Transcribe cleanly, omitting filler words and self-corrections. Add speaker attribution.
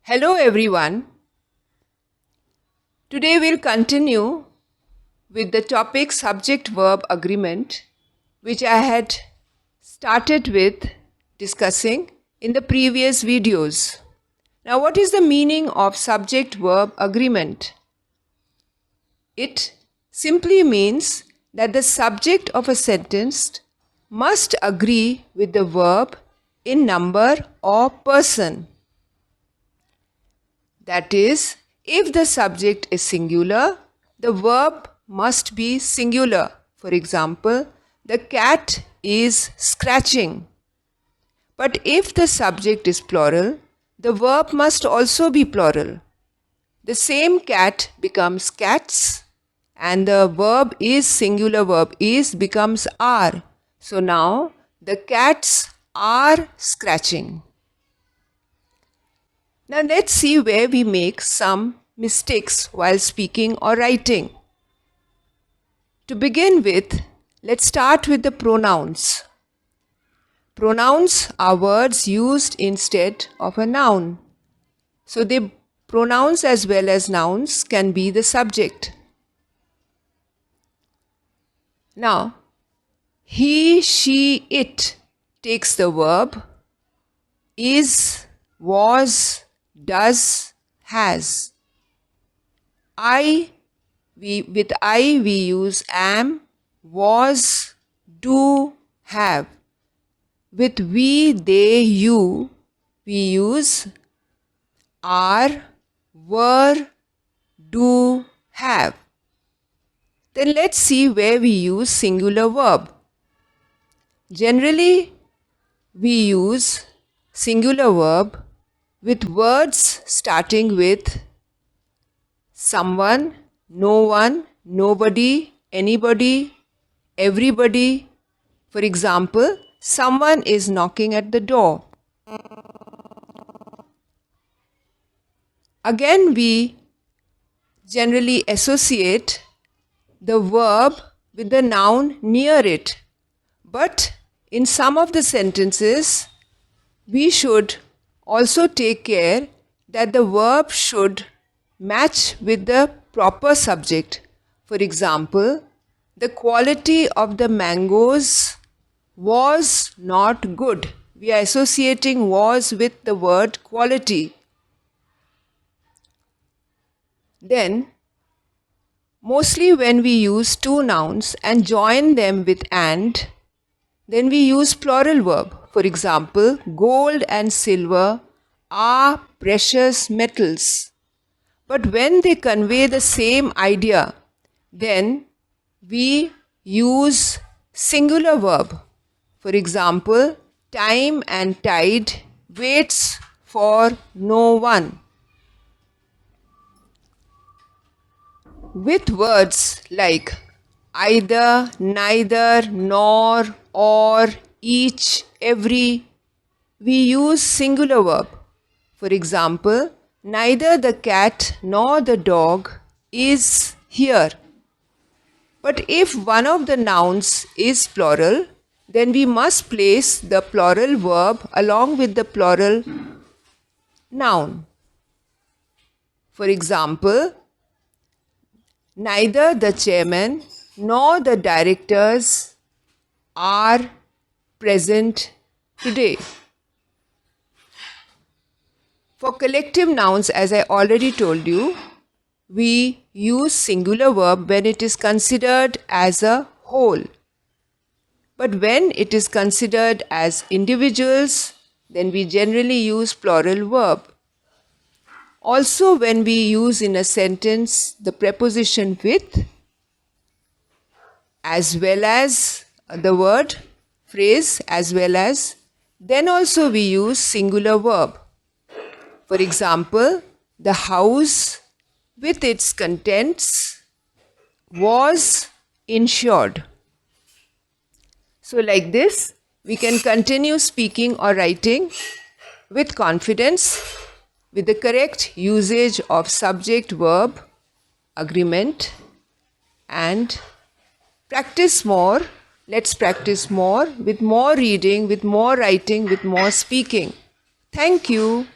Speaker 1: Hello everyone. Today we'll continue with the topic subject-verb agreement, which I had started with discussing in the previous videos. Now, what is the meaning of subject-verb agreement? It simply means that the subject of a sentence must agree with the verb in number or person. That is, if the subject is singular, the verb must be singular. For example, the cat is scratching. But if the subject is plural, the verb must also be plural. The same cat becomes cats and the verb is singular verb is becomes are. So now the cats are scratching. Now let's see where we make some mistakes while speaking or writing. To begin with, let's start with the pronouns. Pronouns are words used instead of a noun. So the pronouns as well as nouns can be the subject. Now, he, she, it takes the verb is, was, does, has. With I we use am, was, do, have. With we, they, you we use are, were, do, have. Then let's see where we use singular verb. Generally, we use singular verb with words starting with someone, no one, nobody, anybody, everybody. For example, someone is knocking at the door. Again, we generally associate the verb with the noun near it. But in some of the sentences, we should also take care that the verb should match with the proper subject. For example, the quality of the mangoes was not good. We are associating was with the word quality. Then, mostly when we use two nouns and join them with and, then we use plural verb. For example, gold and silver are precious metals. But when they convey the same idea, then we use singular verb. For example, time and tide waits for no one. With words like either, neither, nor, or, each, every, we use singular verb. For example, neither the cat nor the dog is here. But if one of the nouns is plural, then we must place the plural verb along with the plural noun. For example, neither the chairman nor the directors are present today. For collective nouns, as I already told you, we use singular verb when it is considered as a whole. But when it is considered as individuals, then we generally use plural verb. Also, when we use in a sentence the preposition with, as well as the word, phrase, as well as, then also we use singular verb. For example, the house with its contents was insured. So like this, we can continue speaking or writing with confidence with the correct usage of subject-verb agreement and practice more. Let's practice more with more reading, with more writing, with more speaking. Thank you.